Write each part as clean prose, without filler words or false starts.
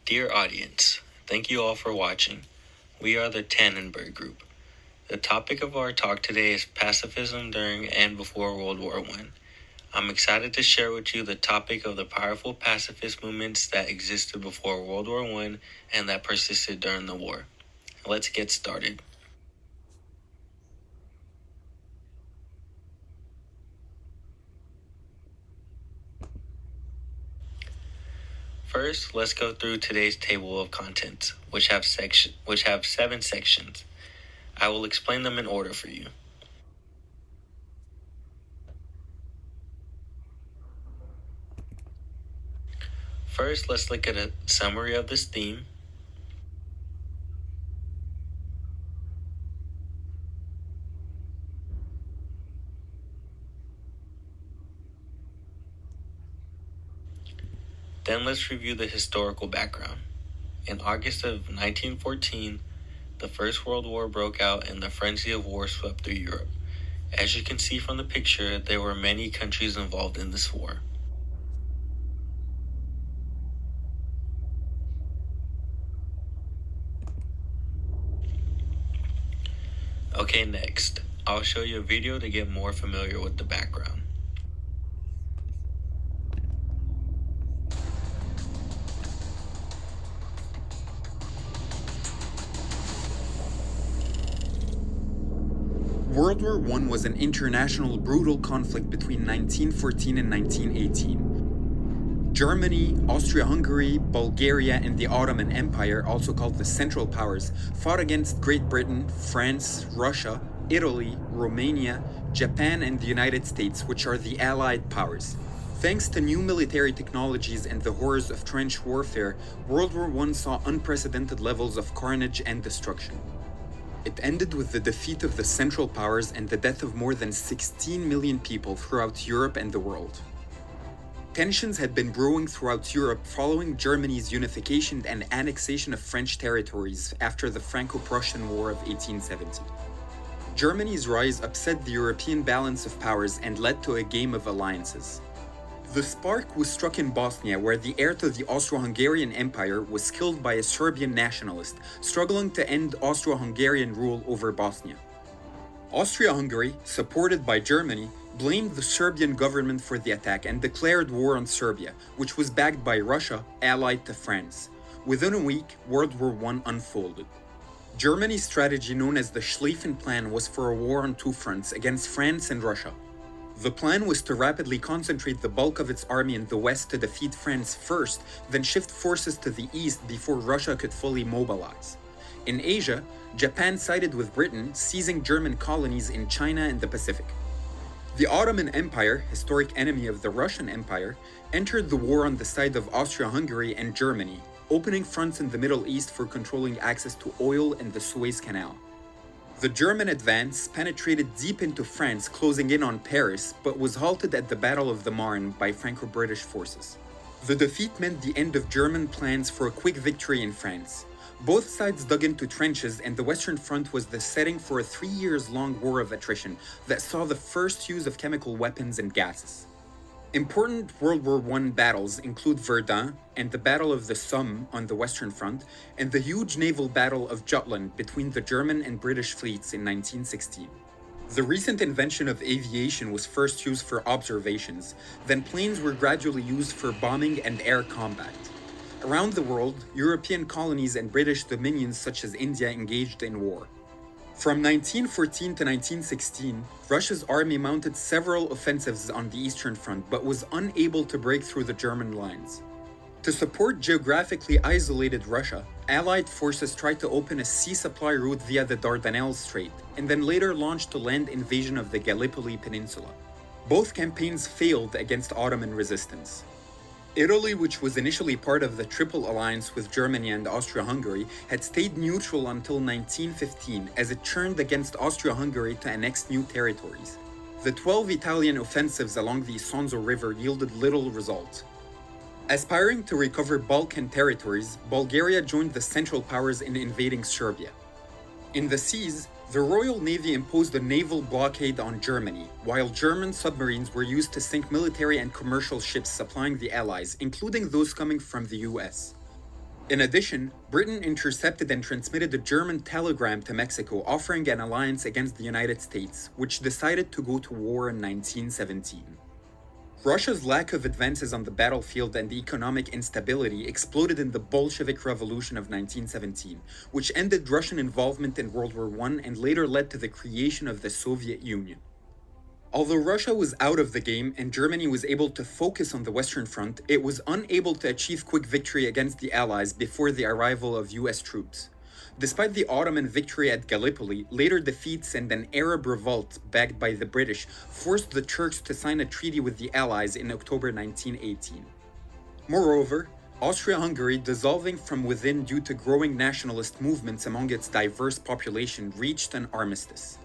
Dear audience, thank you all for watching. We are the Tannenberg Group. The topic of our talk today is pacifism during and before World War I. I'm excited to share with you the topic of the powerful pacifist movements that existed before World War I and that persisted during the war. Let's get started. First, let's go through today's table of contents, which have 7 sections. I will explain them in order for you. First, let's look at a summary of this theme. Then let's review the historical background. In August of 1914, the First World War broke out and the frenzy of war swept through Europe. As you can see from the picture, there were many countries involved in this war. Okay, next, I'll show you a video to get more familiar with the background. World War I was an international brutal conflict between 1914 and 1918. Germany, Austria-Hungary, Bulgaria, and the Ottoman Empire, also called the Central Powers, fought against Great Britain, France, Russia, Italy, Romania, Japan, and the United States, which are the Allied powers. Thanks to new military technologies and the horrors of trench warfare, World War I saw unprecedented levels of carnage and destruction. It ended with the defeat of the Central Powers and the death of more than 16 million people throughout Europe and the world. Tensions had been brewing throughout Europe following Germany's unification and annexation of French territories after the Franco-Prussian War of 1870. Germany's rise upset the European balance of powers and led to a game of alliances. The spark was struck in Bosnia, where the heir to the Austro-Hungarian Empire was killed by a Serbian nationalist, struggling to end Austro-Hungarian rule over Bosnia. Austria-Hungary, supported by Germany, blamed the Serbian government for the attack and declared war on Serbia, which was backed by Russia, allied to France. Within a week, World War I unfolded. Germany's strategy, known as the Schlieffen Plan, was for a war on two fronts against France and Russia. The plan was to rapidly concentrate the bulk of its army in the west to defeat France first, then shift forces to the east before Russia could fully mobilize. In Asia, Japan sided with Britain, seizing German colonies in China and the Pacific. The Ottoman Empire, historic enemy of the Russian Empire, entered the war on the side of Austria-Hungary and Germany, opening fronts in the Middle East for controlling access to oil and the Suez Canal. The German advance penetrated deep into France, closing in on Paris, but was halted at the Battle of the Marne by Franco-British forces. The defeat meant the end of German plans for a quick victory in France. Both sides dug into trenches, and the Western Front was the setting for a 3-year-long war of attrition that saw the first use of chemical weapons and gases. Important World War I battles include Verdun and the Battle of the Somme on the Western Front, and the huge naval battle of Jutland between the German and British fleets in 1916. The recent invention of aviation was first used for observations, then planes were gradually used for bombing and air combat. Around the world, European colonies and British dominions such as India engaged in war. From 1914 to 1916, Russia's army mounted several offensives on the Eastern Front but was unable to break through the German lines. To support geographically isolated Russia, Allied forces tried to open a sea supply route via the Dardanelles Strait, and then later launched a land invasion of the Gallipoli Peninsula. Both campaigns failed against Ottoman resistance. Italy, which was initially part of the Triple Alliance with Germany and Austria-Hungary, had stayed neutral until 1915 as it turned against Austria-Hungary to annex new territories. The 12 Italian offensives along the Isonzo River yielded little result. Aspiring to recover Balkan territories, Bulgaria joined the Central Powers in invading Serbia. In the seas, the Royal Navy imposed a naval blockade on Germany, while German submarines were used to sink military and commercial ships supplying the Allies, including those coming from the US. In addition, Britain intercepted and transmitted a German telegram to Mexico offering an alliance against the United States, which decided to go to war in 1917. Russia's lack of advances on the battlefield and economic instability exploded in the Bolshevik Revolution of 1917, which ended Russian involvement in World War I and later led to the creation of the Soviet Union. Although Russia was out of the game and Germany was able to focus on the Western Front, it was unable to achieve quick victory against the Allies before the arrival of US troops. Despite the Ottoman victory at Gallipoli, later defeats and an Arab revolt backed by the British forced the Turks to sign a treaty with the Allies in October 1918. Moreover, Austria-Hungary, dissolving from within due to growing nationalist movements among its diverse population, reached an armistice.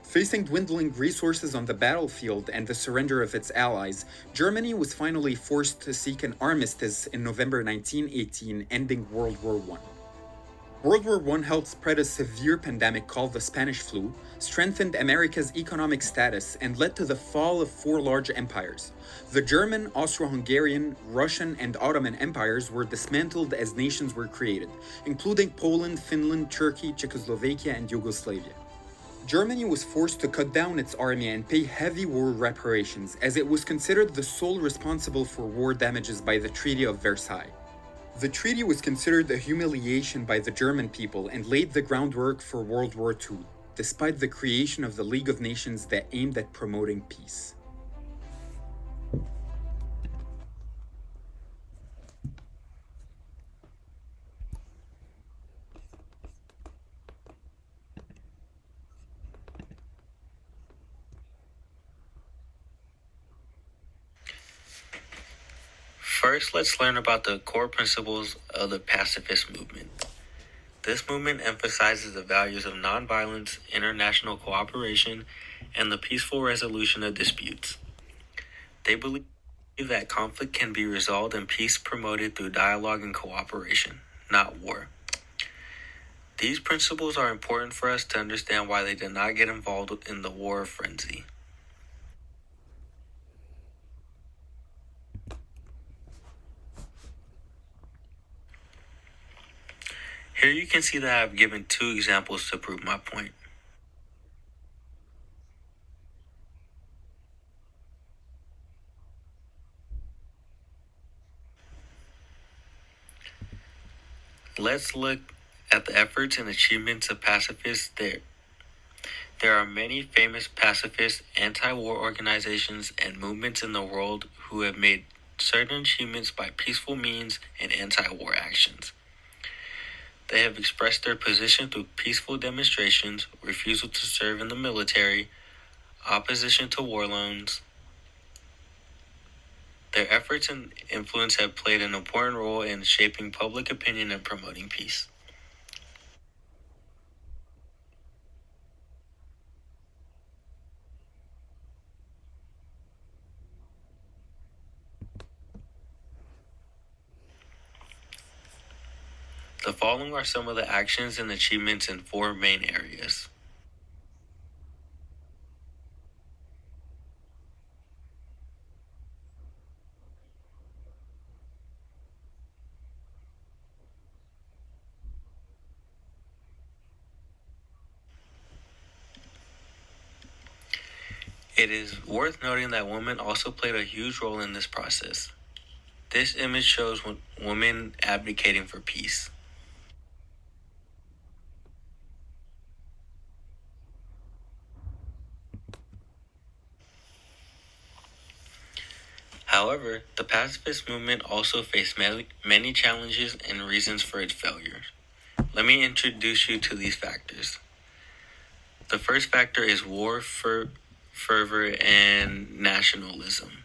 Facing dwindling resources on the battlefield and the surrender of its allies, Germany was finally forced to seek an armistice in November 1918, ending World War I. World War I helped spread a severe pandemic called the Spanish flu, strengthened America's economic status, and led to the fall of four large empires. The German, Austro-Hungarian, Russian, and Ottoman empires were dismantled as nations were created, including Poland, Finland, Turkey, Czechoslovakia, and Yugoslavia. Germany was forced to cut down its army and pay heavy war reparations, as it was considered the sole responsible for war damages by the Treaty of Versailles. The treaty was considered a humiliation by the German people and laid the groundwork for World War II, despite the creation of the League of Nations that aimed at promoting peace. First, let's learn about the core principles of the pacifist movement. This movement emphasizes the values of nonviolence, international cooperation, and the peaceful resolution of disputes. They believe that conflict can be resolved and peace promoted through dialogue and cooperation, not war. These principles are important for us to understand why they did not get involved in the war frenzy. Here you can see that I have given two examples to prove my point. Let's look at the efforts and achievements of pacifists there. There are many famous pacifist anti-war organizations and movements in the world who have made certain achievements by peaceful means and anti-war actions. They have expressed their position through peaceful demonstrations, refusal to serve in the military, opposition to war loans. Their efforts and influence have played an important role in shaping public opinion and promoting peace. The following are some of the actions and achievements in four main areas. It is worth noting that women also played a huge role in this process. This image shows women advocating for peace. However, the pacifist movement also faced many challenges and reasons for its failure. Let me introduce you to these factors. The first factor is war fervor and nationalism.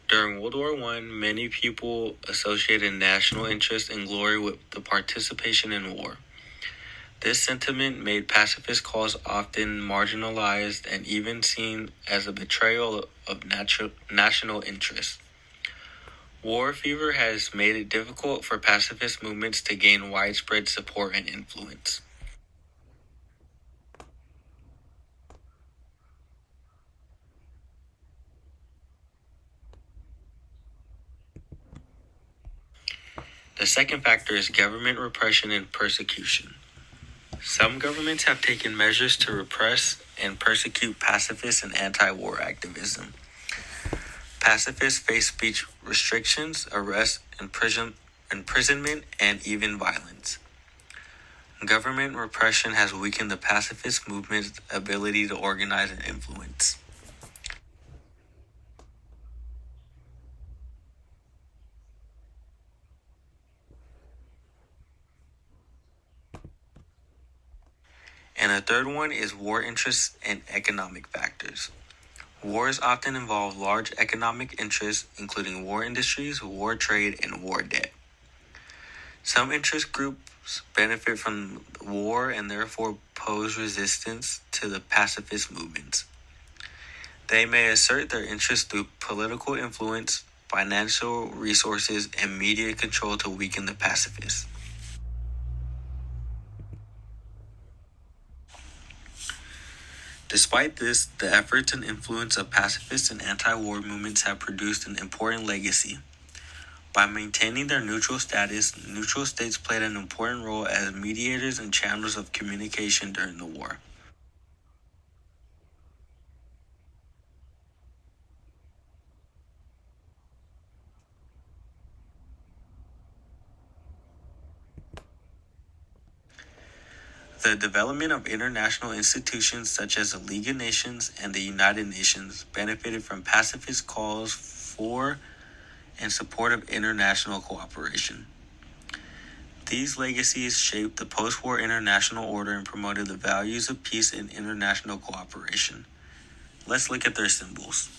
During World War I, many people associated national interest and glory with the participation in war. This sentiment made pacifist cause often marginalized and even seen as a betrayal of national interest. War fever has made it difficult for pacifist movements to gain widespread support and influence. The second factor is government repression and persecution. Some governments have taken measures to repress and persecute pacifists and anti-war activism. Pacifists face speech restrictions, arrest, imprisonment, and even violence. Government repression has weakened the pacifist movement's ability to organize and influence. And the third one is war interests and economic factors. Wars often involve large economic interests, including war industries, war trade, and war debt. Some interest groups benefit from war and therefore pose resistance to the pacifist movements. They may assert their interests through political influence, financial resources, and media control to weaken the pacifists. Despite this, the efforts and influence of pacifist and anti-war movements have produced an important legacy. By maintaining their neutral status, neutral states played an important role as mediators and channels of communication during the war. The development of international institutions such as the League of Nations and the United Nations benefited from pacifist calls for and support of international cooperation. These legacies shaped the post-war international order and promoted the values of peace and international cooperation. Let's look at their symbols.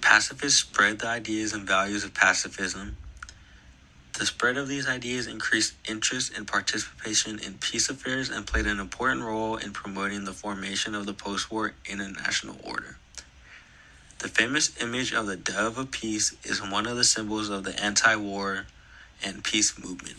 Pacifists spread the ideas and values of pacifism. The spread of these ideas increased interest and participation in peace affairs and played an important role in promoting the formation of the post-war international order. The famous image of the dove of peace is one of the symbols of the anti-war and peace movement.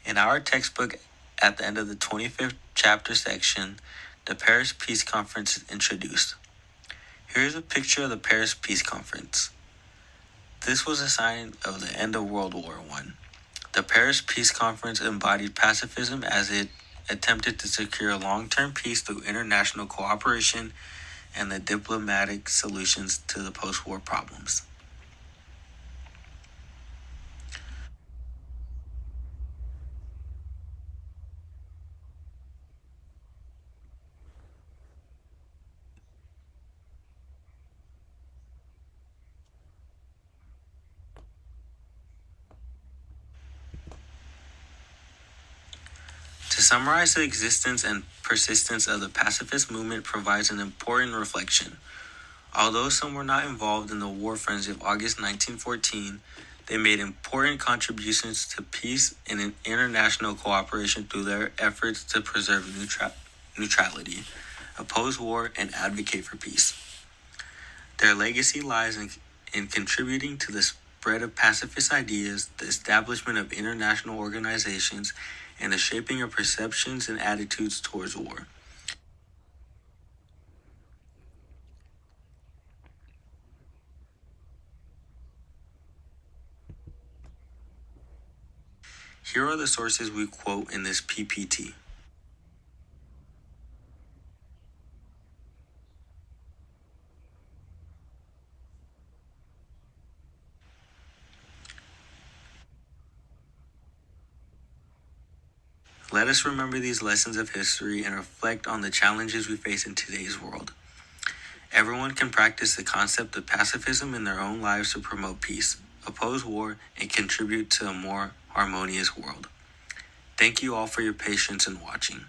In our textbook, at the end of the 25th chapter section, the Paris Peace Conference is introduced. Here is a picture of the Paris Peace Conference. This was a sign of the end of World War I. The Paris Peace Conference embodied pacifism as it attempted to secure long-term peace through international cooperation and the diplomatic solutions to the post-war problems. To summarize, the existence and persistence of the pacifist movement provides an important reflection. Although some were not involved in the war frenzy of August 1914, they made important contributions to peace and international cooperation through their efforts to preserve neutrality, oppose war, and advocate for peace. Their legacy lies in contributing to the spread of pacifist ideas, the establishment of international organizations, and the shaping of perceptions and attitudes towards war. Here are the sources we quote in this PPT. Let us remember these lessons of history and reflect on the challenges we face in today's world. Everyone can practice the concept of pacifism in their own lives to promote peace, oppose war, and contribute to a more harmonious world. Thank you all for your patience in watching.